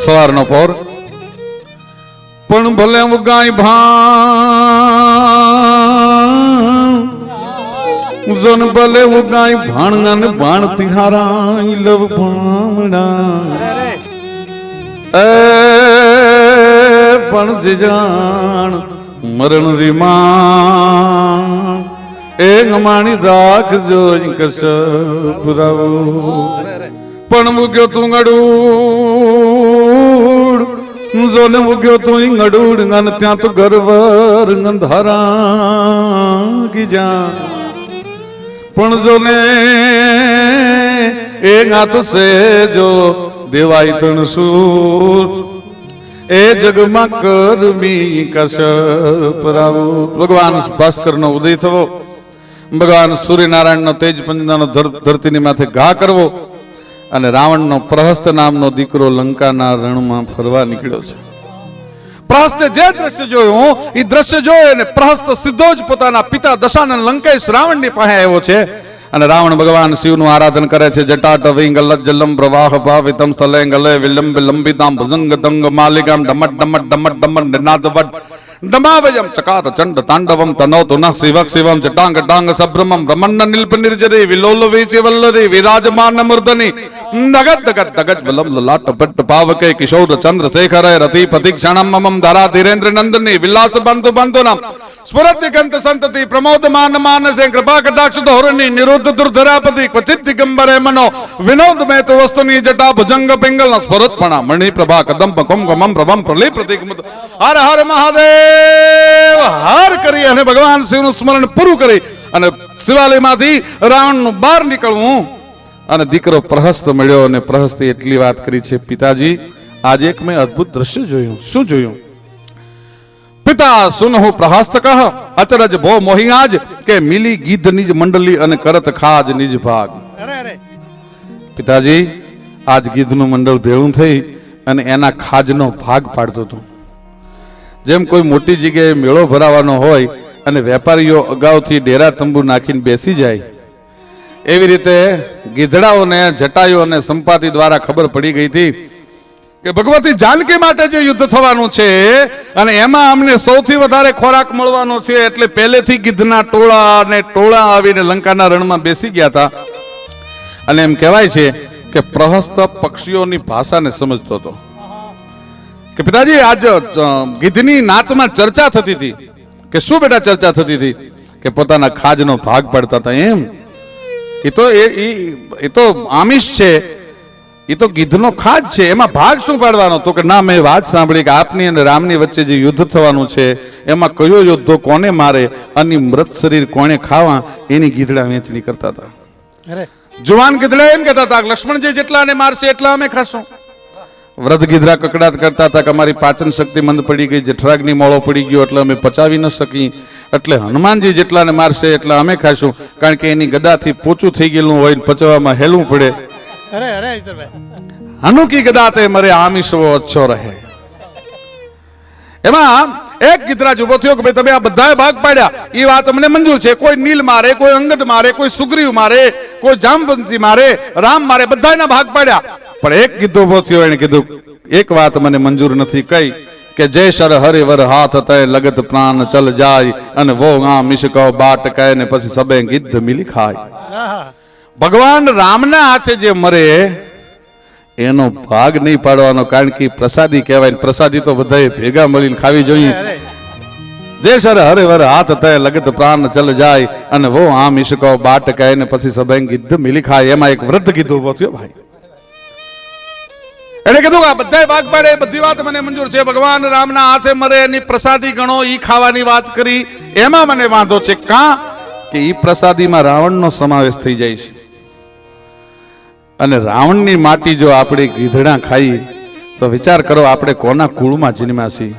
સવારનો પોર પણ ભલે ગાય ભાણ જોન ભલે ગાય ભાણ ને ભાણ તિહારા લવ ભામણા એ પણ જે જાણ મરણ રીમા એ ગમાણી રાખજો કસ પુરાવો પણ મૂક્યો તું ગડુડ જોને મૂક્યો તું ગડુડ ગન ત્યાં તો ગરવર ગંધારા ગીજા પણ જોને એ ગાતો સે જો દેવાય તણસૂર એ જગમાં કરમી કસ પુરાવો ભગવાન ભાસ્કર નો ઉદય થવો ભગવાન સૂર્યનારાયણ નો તેજ પંજનો ધરતીની માથે ઘા કરવો અને રાવણનો પ્રહસ્ત નામનો દીકરો લંકાના રણમાં ફરવા નીકળ્યો છે. પ્રહસ્તે જે દ્રશ્ય જોયું એ દ્રશ્ય જોયું અને પ્રહસ્ત સીધો જ પોતાના પિતા દશાનન લંકેશ રાવણની પાસે આવ્યો છે અને રાવણ ભગવાન શિવનું આરાધન કરે છે. જટાટવી ગલજ્જલમ પ્રવાહ ભાવિતમ સ્થલે ગલે વિલંબ લંબિતામ ભુજંગ તંગ માલિકામ ડમટ ડમટ ડમટ ડમટ નિનાદવટ ડમાવયમ ચકાર ચંડ તાંડવમ તનોતુ ન શિવક શિવમ જટાંગ ટાંગ સભ્રમમ રમન્ન નિલ્પ નિર્જરી વિલોલવી ચિવલ્લરી વિરાજમાન મૂર્ધની નગત દગત દગત વલમ લલાટ પટ્ટ પાવકે કિશોર ચંદ્ર શેખર રતિ પતિ ક્ષણમ મમ ધારા ધીરેન્દ્ર નંદની વિલાસ બંધુ બંધુનામ સ્ફુરતિગંત સંતતિ પ્રમોદમાન માનસે કૃપા કટાક્ષ ધોરણી નિરુદ્ધ દુર્ધરાપતિ ક્વચિત દિગંબરે મનો વિનોદ મેં તો વસ્તુની જટા ભુજંગ પિંગલ સ્ફુરતપણા મણિ પ્રભા કદંબ કુમકમમ પ્રભમ પ્રલી પ્રતિક હર હર મહાદેવ હર કરી અને ભગવાન શિવનું સ્મરણ પૂરું કરી અને શિવાલયમાંથી રાવણનું બહાર નીકળવું અને દીકરો પ્રહસ્ત મળ્યો અને પ્રહસ્તે એટલી વાત કરી છે, પિતાજી આજે એક મેં અદ્ભુત દ્રશ્ય જોયું. શું જોયું? પિતા સુનહુ પ્રહસ્ત કહ અચરજ ભો મોહી આજ કે મિલી ગીધ નિજ મંડલી અને કરત ખાજ નિજ ભાગ. પિતાજી આજ ગીધનું મંડળ ભેળું થઈ અને એના ખાજનો ભાગ પાડતો હતો. જેમ કોઈ મોટી જગ્યાએ મેળો ભરાવાનો હોય અને વેપારીઓ અગાઉથી ડેરા તંબુ નાખીને બેસી જાય એવી રીતે ગીધડાઓને જટાયુ અને સંપાતિ દ્વારા ખબર પડી ગઈ હતી કે ભગવતી જાનકી માટે જે યુદ્ધ થવાનું છે અને એમાં અમને સૌથી વધારે ખોરાક મળવાનો છે એટલે પહેલેથી ગીધના ટોળા અને ટોળા આવીને લંકાના રણમાં બેસી ગયા હતા. અને એમ કહેવાય છે કે પ્રહસ્ત પક્ષીઓની ભાષાને સમજતો હતો કે પિતાજી આજ ગીધની નાતમાં ચર્ચા થતી હતી કે શું બેટા ચર્ચા થતી હતી કે પોતાના ખાજનો ભાગ પાડતા હતા. એમ એ તો આમિષ છે, એ તો ગીધનો ખાજ છે, એમાં ભાગ શું પાડવાનો? તો કે ના, મેં વાત સાંભળી કે આપની અને રામની વચ્ચે જે યુદ્ધ થવાનું છે એમાં કયો યોદ્ધો કોને મારે અને મૃત શરીર કોને ખાવા એની ગીધડા વેચણી કરતા હતા. જુવાન ગીધડા એમ કહેતા હતા લક્ષ્મણજી જેટલાને મારશે એટલા અમે ખાશું. વૃદ્ધ ગીધડા કકડાટ કરતા હતા કે અમારી પાચન શક્તિ મંદ પડી ગઈ, જઠરાગ્નિ મોળો પડી ગયો એટલે અમે પચાવી ન શકી, એટલે હનુમાનજી જેટલાને મારશે એટલા અમે ખાશું, કારણ કે એની ગદાથી પોચું થઈ ગયેલું હોય પચવામાં હેલવું પડે. હનુકી ગદાતે મરે આમિષવો અચ્છો રહે. એમાં એક ગીધરાજ ઉભો થયો કે ભાઈ તમે આ બધાએ ભાગ પાડ્યા એ વાત અમને મંજૂર છે. કોઈ નીલ મારે, કોઈ અંગદ મારે, કોઈ સુગ્રીવ મારે, કોઈ જામવંશી મારે, રામ મારે, બધાના ભાગ પાડ્યા. પણ એક ગીધો ઉભો થયો, એને કીધું એક વાત મને મંજૂર નથી. કઈ? કે જય શર હરિવર હાથ તય લગત પ્રાણ ચલ જાય અને વો આ મિશકો બાટ કહે ને પછી સબે ગીધ મિલી ખાય. ભગવાન રામના હાથે જે મરે એનો ભાગ નહીં પાડવાનો, કારણ કે પ્રસાદી કહેવાય. પ્રસાદી તો બધાએ ભેગા મળીને ખાવી જોઈએ. જય શર હરિવર હાથ તય લગત પ્રાણ ચલ જાય અને વો આ મિશકો બાટ કહે ને પછી સબે ગીધ મિલી ખાય. એમાં એક વૃદ્ધ કીધું ઉભો થયો ભાઈ. એને કીધું કે આ બધા ભાગ પાડે બધી વાત મને મંજૂર છે, ભગવાન રામના હાથે મરે એની પ્રસાદી ગણો ઈ ખાવાની વાત કરી એમાં મને વાંધો છે. કાં કે ઈ પ્રસાદીમાં રાવણનો સમાવેશ થઈ જાય છે અને રાવણની માટી જો આપણે ગીધડા ખાઈ તો વિચાર કરો આપણે કોના કુળમાં જન્મ્યા છીએ.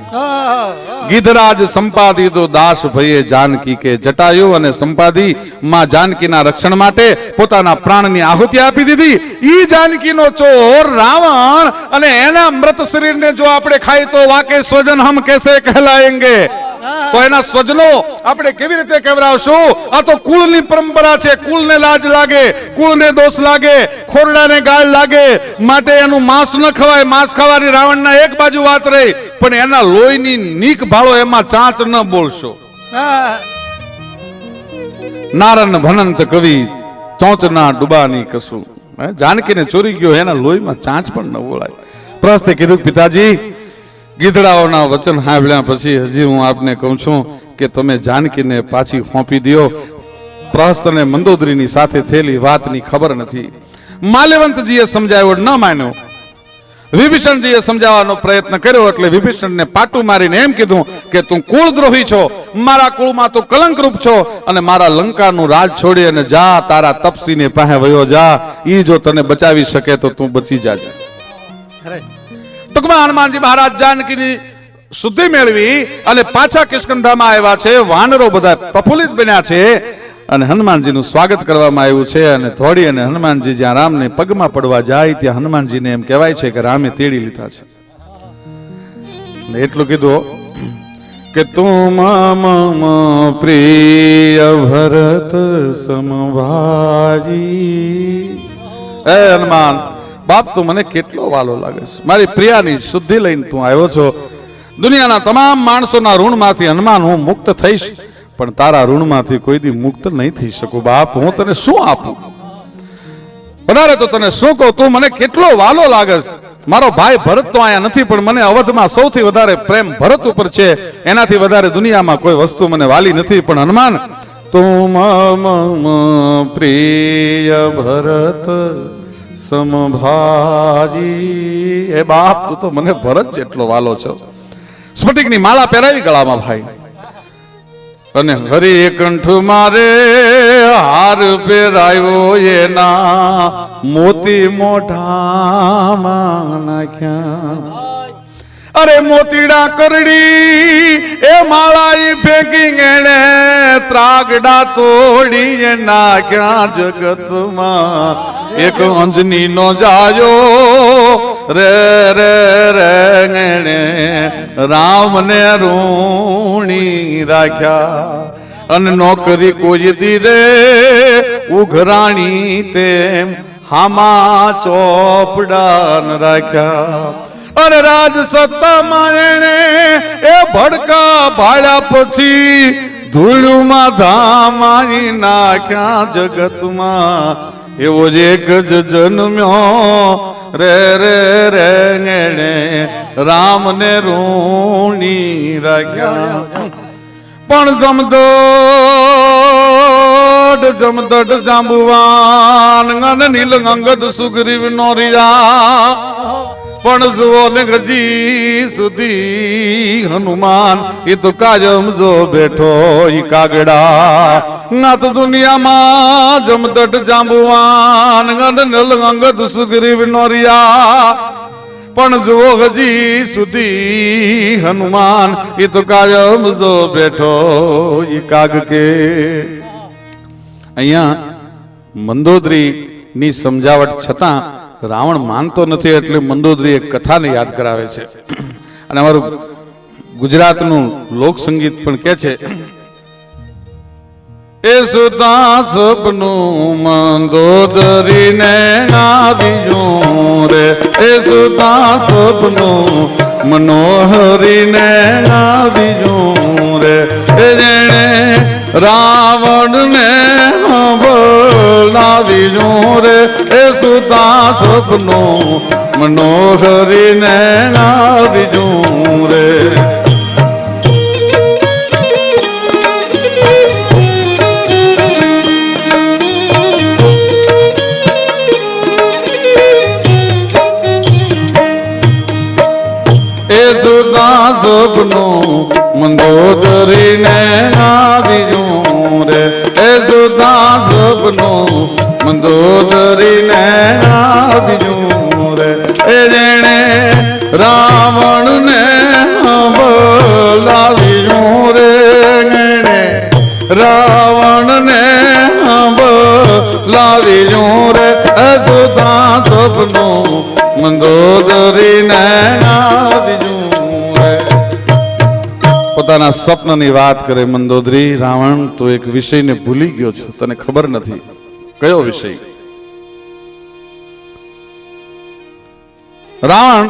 ગીધરાજ સંપાદી તો દાસ ભયે જાનકી કે જટાયુ અને સંપાદી માં જાનકીના રક્ષણ માટે પોતાના પ્રાણની આહુતિ આપી દીધી. ઈ જાનકીનો ચોર રાવણ અને એના મૃત શરીરને જો આપણે ખાઈ તો વાકે સ્વજન હમ કેસે કહેલાયેંગે. તો એના સ્વજનો આપણે કેવી રીતે કેવરાવશું? આ તો કુળની પરંપરા છે. કુળને લાજ લાગે, કુળને દોષ લાગે, ખોરડાને ગાળ લાગે, માટે એનું માંસ ન ખવાય. માંસ ખાવાની રાવણના એક બાજુ વાત રહી, પણ એના લોહીની નીક ભાળો, એમાં ચાંચ ન બોલશો. નારન ભનંત કવિ ચોંચના ડુબાની કશું. જાનકીને ચોરી ગયો, એના લોહીમાં ચાંચ પણ ન બોલાય. પ્રહસ્તે કીધું, પિતાજી, ગીધડાઓના વચન સાંભળ્યા પછી હજી હું આપને કહું છું કે તમે જાનકીને પાછી સોંપી દો. પ્રહસ્ત અને મંદોદરીની સાથે થયેલી વાતની ખબર નથી. માલ્યવંતજીએ સમજાવ્યો, ન માન્યો. વિભીષણજીએ સમજાવવાનો પ્રયત્ન કર્યો એટલે વિભીષણને પાટું મારીને એમ કીધું કે તું કુળદ્રોહી છો, મારા કુળમાં તું કલંકરૂપ છો, અને મારા લંકાનું રાજ છોડી અને જા, તારા તપસીને પાસે વયો જા. ઈ જો તને બચાવી શકે તો તું બચી જાજે. ટૂંકમાં હનુમાનજી મહારાજ જાનકીની શુદ્ધિ મેળવી અને પાછા કિષ્કંધામાં આવ્યા છે. વાનરો બધા પ્રફુલ્લિત બન્યા છે અને હનુમાનજીનું સ્વાગત કરવામાં આવ્યું છે. અને થોડી અને હનુમાનજી જ્યાં રામને પગમાં પડવા જાય ત્યાં હનુમાનજીને એમ કહેવાય છે કે રામે તેડી લીધા છે. એટલું કીધું કે તુમ મમ પ્રિય ભરત સમભાજી. હે હનુમાન, બાપ તું મને કેટલો વાલો લાગે છે. મારી પ્રિયાની શુદ્ધિ લઈને તું આવ્યો છો. દુનિયાના તમામ માણસોના ઋણમાંથી હનુમાન હું મુક્ત થઈશ, પણ તારા ઋણમાંથી કોઈ દી મુક્ત નહીં થઈ શકું. બાપ, હું તને શું આપું? વધારે તો તને શું કહું, તું મને કેટલો વાલો લાગે છે. મારો ભાઈ ભરત તો અહીંયા નથી, પણ મને અવધમાં સૌથી વધારે પ્રેમ ભરત ઉપર છે. એનાથી વધારે દુનિયામાં કોઈ વસ્તુ મને વાલી નથી. પણ હનુમાન, તું મમ પ્રિય ભરત સમભાજી. એ બાપ, તું તો મને ભરત જેટલો વાલો છો. સ્ફટિકની માળા પહેરાવી ગળામાં ભાઈ, અને હરિ કંઠ મારે હાર પહેરાયો, એના મોતી મોઢામાં નાખ્યા. અરે મોતીડા કરડી એ માળા ફેંકી એને ત્રાગડા તોડી નાખ્યા. જગતમાં એક અંજની નો જાયો રે રે રે એને રામને ઋણી રાખ્યા. અને નોકરી કોઈ દીરે ઉઘરાણી તેમ હામા ચોપડાન રાખ્યા. અને રાજ સત્તામાં એને એ ભડકા ભાળ્યા પછી ધૂળમાં ધામાઈ નાખ્યા. જગતમાં એવો જ એક જ જન્મ્યો રે રે રે એને રામને ઋણી રાખ્યા. પણ જમદટ જાંબુવાન અને નીલ અંગદ સુગ્રીવ નો રિયા. પણ જુઓ ને હજી સુધી હનુમાન એ તો કાયમ જો બેઠો ઈ કાગડા. નાથ દુનિયામાં જમદટ જાંબુવાન અને નીલ અંગદ સુગ્રીવ નો રિયા. પણ જુઓ હજી સુધી હનુમાન એ તો કાયમ જો બેઠો ઈ કાગ કે. અહીંયા મંદોદરી ની સમજાવટ છતાં રાવણ માનતો નથી, એટલે મંદોદરી એક કથાને યાદ કરાવે છે. અને અમારું ગુજરાતનું લોક સંગીત પણ કહે છે, એ સુતા સપનું મંદોદરીને આવ્યું રે. એ સુતા સપનું મનોહરીને આવ્યું રે. એ જેણે રાવણને બોલાવ્યું રે. એ સુતા સપનું મનોહરીને આવ્યું રે. એ સુતા સપનું મંદોદરીને આવ્યું રે. એ સુતા સપનું મંદોદરીને આવ્યું રે. એ જેણે રાવણને બોલાવ્યું રે. રાવણને બોલાવ્યું રે. એ સુતા સપનું મંદોદરીને આવ્યું રે. પોતાના સ્વપ્નની વાત કરે, મંદોદરી રાવણ તો એક વિષયને ભૂલી ગયો છો, તને ખબર નથી. કયો વિષય? રાવણ,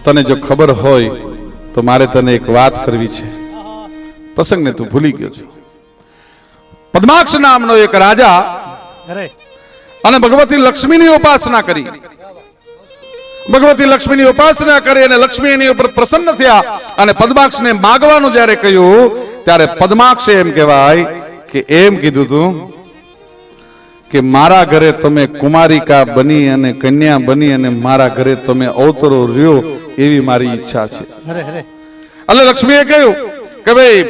તને જો ખબર હોય તો મારે તને એક વાત કરવી છે. પ્રસંગને તું ભૂલી ગયો છો. પદ્માક્ષ નામનો એક રાજા અને ભગવતી લક્ષ્મીની ઉપાસના કરી. ભગવતી લક્ષ્મીની ઉપાસના કરી અને લક્ષ્મી એની ઉપર પ્રસન્ન થયા અને પદ્માક્ષને માગવાનું જ્યારે કહ્યું ત્યારે પદ્માક્ષે એમ કહેવાય કે એમ કીધું તું કે મારા ઘરે તમે કુમારિકા બની અને કન્યા બની અને મારા ઘરે તમે અવતરો રહ્યો એવી મારી ઈચ્છા છે. એટલે લક્ષ્મીએ કહ્યું કે ભાઈ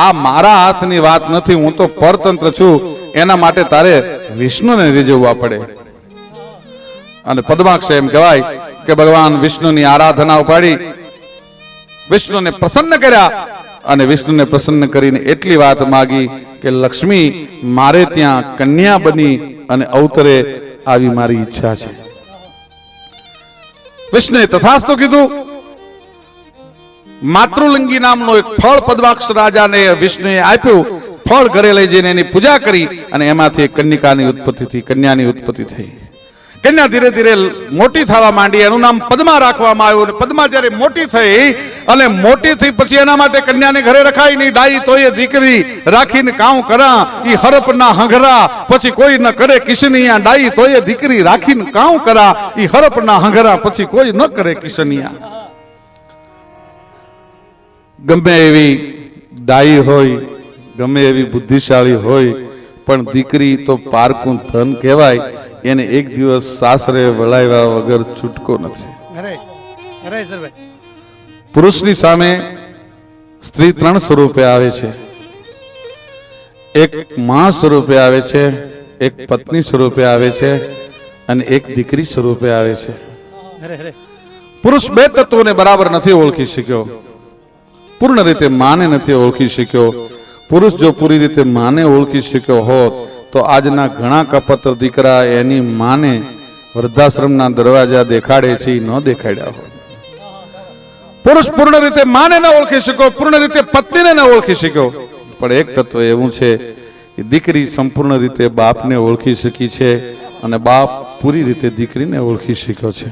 આ મારા હાથની વાત નથી, હું તો પરતંત્ર છું, એના માટે તારે વિષ્ણુને રીઝવવા પડે. અને પદ્માક્ષે એમ કહેવાય કે ભગવાન વિષ્ણુની આરાધના ઉપાડી વિષ્ણુને પ્રસન્ન કર્યા અને વિષ્ણુને પ્રસન્ન કરીને એટલી વાત માગી કે લક્ષ્મી મારે ત્યાં કન્યા બની અને અવતરે આવી મારી ઈચ્છા છે. વિષ્ણુએ તથાસ્તુ કીધું. માતૃલિંગી નામનો એક ફળ પદ્માક્ષ રાજાને વિષ્ણુએ આપ્યું. ફળ ઘરે લઈ જઈને એની પૂજા કરી અને એમાંથી એક કન્યાની ઉત્પત્તિ થઈ, કન્યાની ઉત્પત્તિ થઈ. કન્યા ધીરે ધીરે મોટી થવા માંડી, એનું નામ પદ્મા રાખવામાં આવ્યું. પદ્મા જ્યારે મોટી થઈ અને મોટી થઈ પછી એના માટે કન્યાને ઘરે રખાય નહીં. ડાઈ તોય દીકરી રાખીને કામ કરા ઈ હરપના હંઘરા, પછી કોઈ ન કરે કિશનિયા. ડાઈ તોય દીકરી રાખીને કામ કરા ઈ હરપના હંઘરા, પછી કોઈ ન કરે કિશનિયા. ગમે એવી ડાઈ હોય, ગમે એવી બુદ્ધિશાળી હોય, પણ દીકરી તો પારકું ધન કહેવાય. એને એક દિવસ સાસરે વળાવ્યા વગર છૂટકો નથી. પુરુષની સામે સ્ત્રી 3 સ્વરૂપે આવે છે. એક માં સ્વરૂપે આવે છે, એક પત્ની સ્વરૂપે આવે છે અને એક દીકરી સ્વરૂપે આવે છે. પુરુષ 2 તત્વોને બરાબર નથી ઓળખી શક્યો, પૂર્ણ રીતે માને નથી ઓળખી શક્યો. પુરુષ જો પૂરી રીતે માને ઓળખી શક્યો હોત તો આજના ઘણા કપત્ર દીકરા એની માને વૃદ્ધાશ્રમના દરવાજા દેખાડે છે એ ન દેખાડ્યા હોય. પુરુષ પૂર્ણ રીતે માને ન ઓળખી શક્યો, પૂર્ણ રીતે પત્નીને ન ઓળખી શક્યો. પણ એક તત્વ એવું છે કે દીકરી સંપૂર્ણ રીતે બાપને ઓળખી શકી છે અને બાપ પૂરી રીતે દીકરીને ઓળખી શક્યો છે.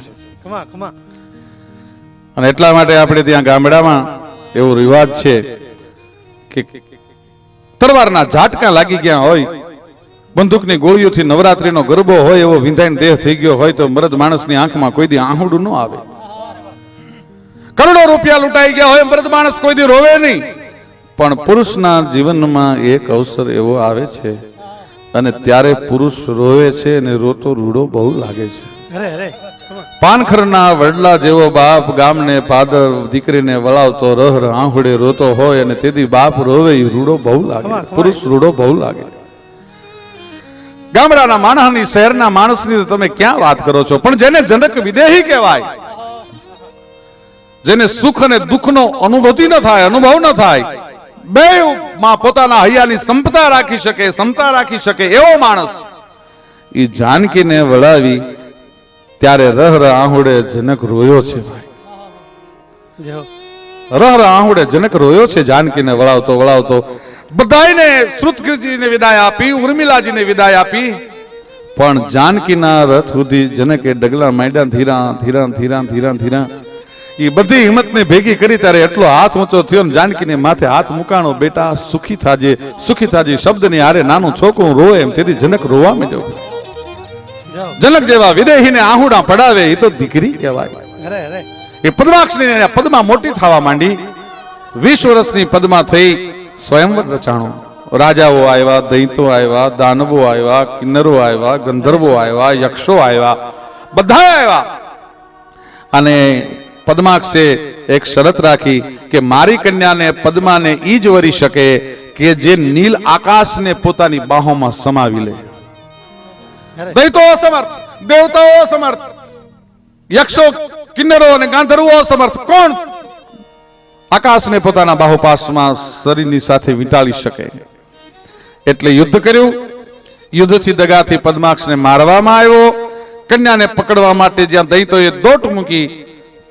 અને એટલા માટે આપણે ત્યાં ગામડામાં એવો રિવાજ છે કે તરવારના ઝાટકા લાગી ગયા હોય, બંદૂકની ગોળીઓથી નવરાત્રીનો ગરબો હોય એવો વિંધાઈને દેહ થઈ ગયો હોય તો મરદ માણસની આંખમાં કોઈ દી આહુડું ન આવે. કરોડો રૂપિયા લૂંટાઈ ગયા હોય મરદ માણસ કોઈ દી રોવે નહીં. પણ પુરુષના જીવનમાં એક અવસર એવો આવે છે અને ત્યારે પુરુષ રોવે છે અને રોતો રૂડો બહુ લાગે છે. પાનખરના વડલા જેવો બાપ ગામને પાદર દીકરીને વળાવતો રહ આહુડે રોતો હોય અને તેથી બાપ રોવે રૂડો બહુ લાગે, પુરુષ રૂડો બહુ લાગે. ગામડાના માણસની, શહેરના માણસની તમે ક્યાં વાત કરો છો? પણ જેને જનક વિદેહી કહેવાય, જેને સુખ અને દુઃખનો અનુભૂતિ ન થાય, અનુભવ ન થાય, બેમાં પોતાના હૈયાની સમતા રાખી શકે, સમતા રાખી શકે એવો માણસ એ જાનકીને વળાવી ત્યારે રહ આહુડે જનક રોયો છે. ભાઈ રહ આહુડે જનક રોયો છે જાનકીને વળાવતો વળાવતો. બધાને શ્રુતકીર્તિને વિદાય આપી, ઉર્મિલાજીને વિદાય આપી, પણ જાનકીના રથ સુધી જનકે ડગલા માંડ્યા. ધીરા ધીરા ધીરા ધીરા ધીરા એ બધી હિંમતને ભેગી કરી ત્યારે એટલો હાથ ઊંચો થયો ને જાનકીને માથે હાથ મુકાણો. બેટા સુખી થાજે, સુખી થાજે શબ્દની હારે નાનું છોકરું રોવે એમ તેથી જનક રોવા માંડ્યો. જનક જેવા વિદેહીને આહુડા પડાવે એ તો દીકરી કહેવાય. એ પદ્માક્ષની પદ્મા મોટી થવા માંડી. 20 વર્ષની પદ્મા થઈ. સ્વયંવર રચાણો. રાજાઓ આવ્યા, દૈતો આવ્યા, દાનવો આવ્યા, કિન્નરો આવ્યા, ગંધર્વો આવ્યા, યક્ષો આવ્યા, બધા આવ્યા. અને પદ્માક્ષે એક શરત રાખી કે મારી કન્યાને પદ્માને ઈ જ વરી શકે કે જે નીલ આકાશને પોતાની બાહોમાં સમાવી લે. દૈતો અસમર્થ, દેવતાઓ અસમર્થ, યક્ષો, કિન્નરો અને ગાંધર્વો અસમર્થ. કોણ આકાશને પોતાના બાહુપાસમાં શરીરની સાથે વીંટાળી શકે? એટલે યુદ્ધ કર્યું. યુદ્ધથી દગાથી પદ્માક્ષને મારવામાં આવ્યો. કન્યાને પકડવા માટે જ્યાં દૈતોએ દોટ મૂકી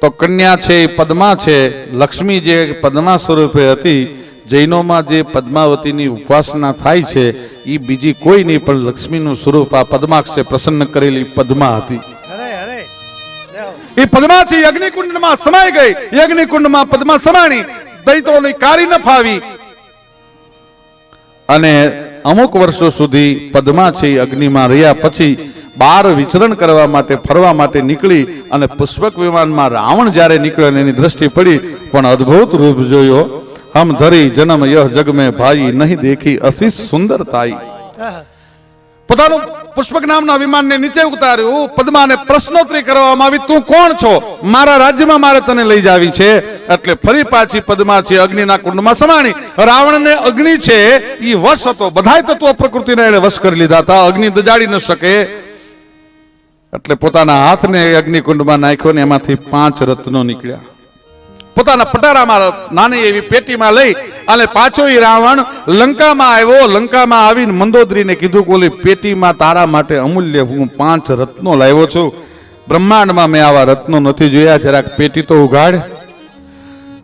તો કન્યા છે એ પદ્મા છે, લક્ષ્મી જે પદ્મા સ્વરૂપે હતી. જૈનોમાં જે પદ્માવતીની ઉપાસના થાય છે એ બીજી કોઈ નહીં પણ લક્ષ્મીનું સ્વરૂપ આ પદ્માક્ષે પ્રસન્ન કરેલી પદ્મા હતી. એ પદ્મા છે અગ્નિકુંડમાં સમાઈ ગઈ. અગ્નિકુંડમાં પદ્મા સમાણી, દૈત્યોની કારી ન ફાવી અને અમુક વર્ષો સુધી પદ્મા છે અગ્નિમાં રહ્યા. પછી બહાર વિચરણ કરવા માટે, ફરવા માટે નીકળી અને પુષ્પક વિમાનમાં રાવણ જ્યારે નીકળ્યો એની દ્રષ્ટિ પડી, પણ અદ્ભુત રૂપ જોયો. હમ ધરી જન્મ યહ જગ મેં ભાઈ નહીં દેખી અસી સુંદરતાઈ. પોતાનું પુષ્પક નામના વિમાનને નીચે ઉતાર્યું. પદ્માને પ્રશ્નોત્તરી કરવામાં આવી, તું કોણ છો? મારા રાજ્યમાં મારે તને લઈ જાવી છે. એટલે ફરી પાછી પદ્મા છે અગ્નિના કુંડમાં સમાણી. રાવણને અગ્નિ છે એ વશ હતો. બધાય તત્વો પ્રકૃતિને એને વશ કરી લીધા હતા. અગ્નિ દજાડી ન શકે એટલે પોતાના હાથને અગ્નિકુંડમાં નાખ્યો ને એમાંથી 5 રત્નો નીકળ્યા. પોતાના પટારામાં નાની એવી પેટીમાં લઈ અને પાછો એ રાવણ લંકામાં આવ્યો. લંકામાં આવીને મંદોદરીને કીધું કે ઓલી પેટીમાં તારા માટે અમૂલ્ય હું 5 રત્નો લાવ્યો છું. બ્રહ્માંડમાં મેં આવા રત્નો નથી જોયા, જરાક પેટી તો ઉઘાડ.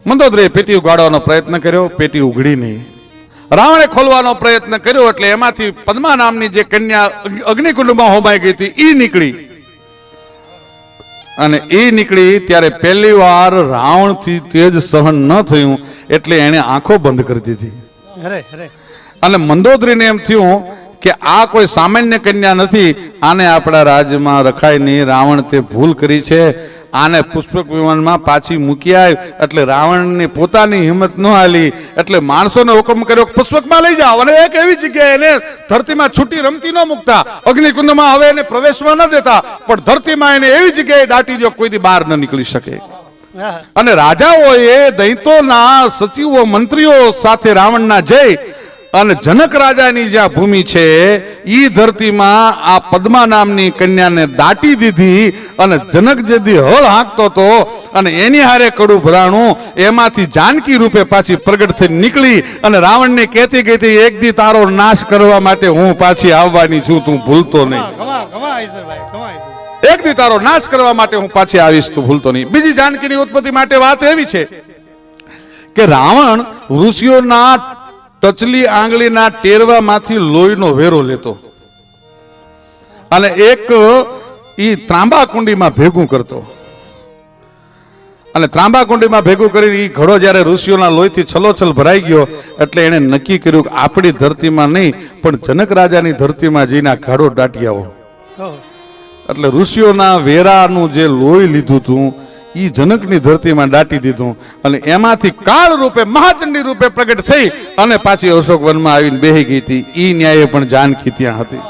મંદોદરીએ પેટી ઉઘાડવાનો પ્રયત્ન કર્યો, પેટી ઉઘડી નહીં. રાવણે ખોલવાનો પ્રયત્ન કર્યો એટલે એમાંથી પદ્મા નામની જે કન્યા અગ્નિકુંડમાં હોમાઈ ગઈ હતી એ નીકળી. અને એ નીકળી ત્યારે પહેલી વાર રાવણથી તેજ સહન ન થયું એટલે એને આંખો બંધ કરી દીધી. અને મંદોદરીને એમ થયું કે આ કોઈ સામાન્ય કન્યા નથી, આને આપણા રાજ્યમાં રખાય નહીં. રાવણ તે ભૂલ કરી છે, આને પુષ્પક વિમાનમાં પાછી મૂકી આવ. એટલે રાવણની પોતાની હિંમત ન હાલી એટલે માણસોને હુકમ કર્યો પુષ્પકમાં લઈ જાઓ અને એક એવી જગ્યાએ એને ધરતીમાં છૂટી રમતી ન મૂકતા, અગ્નિકુંડમાં હવે એને પ્રવેશમાં ન દેતા, પણ ધરતીમાં એને એવી જગ્યાએ દાટી દો કોઈથી બહાર ન નીકળી શકે. અને રાજાઓએ દૈત્યોના સચિવો મંત્રીઓ સાથે રાવણના જઈ અને જનક રાજાની જ્યાં ભૂમિ છે ઈ ધરતીમાં આ પદ્મા નામની કન્યાને દાટી દીધી. અને જનક જેદી હળ હાંકતો હતો અને એની હારે કડું ભરાણું, એમાંથી જાનકી રૂપે પાછી પ્રગટ થઈ નીકળી અને રાવણને કહેતી ગઈ હતી, એક દી તારો નાશ કરવા માટે હું પાછી આવવાની છું, તું ભૂલતો નહીં. એક દી તારો નાશ કરવા માટે હું પાછી આવીશ, તું ભૂલતો નહીં. બીજી જાનકીની ઉત્પત્તિ માટે વાત એવી છે કે રાવણ ઋષિઓના ટચલી આંગળીના ટેરવામાંથી લોહીનો વેરો લેતો અને એક ઈ ત્રાંબા કુંડીમાં ભેગું કરતો. અને ત્રાંબા કુંડીમાં ભેગું કરીને ઈ ઘડો જ્યારે ઋષિઓના લોહીથી છલોછલ ભરાઈ ગયો એટલે એને નક્કી કર્યું કે આપણી ધરતીમાં નહીં પણ જનક રાજાની ધરતીમાં જઈને આ ઘડો દાટી આવો. એટલે ઋષિઓના વેરાનું જે લોહી લીધું હતું ઈ જનકની ધરતીમાં દાટી દીધું અને એમાંથી કાળ રૂપે મહાચંડી રૂપે પ્રગટ થઈ અને પાછી અશોક વનમાં આવીને બેહી ગઈ હતી. ઈ ન્યાયે પણ જાનકી ત્યાં હતી.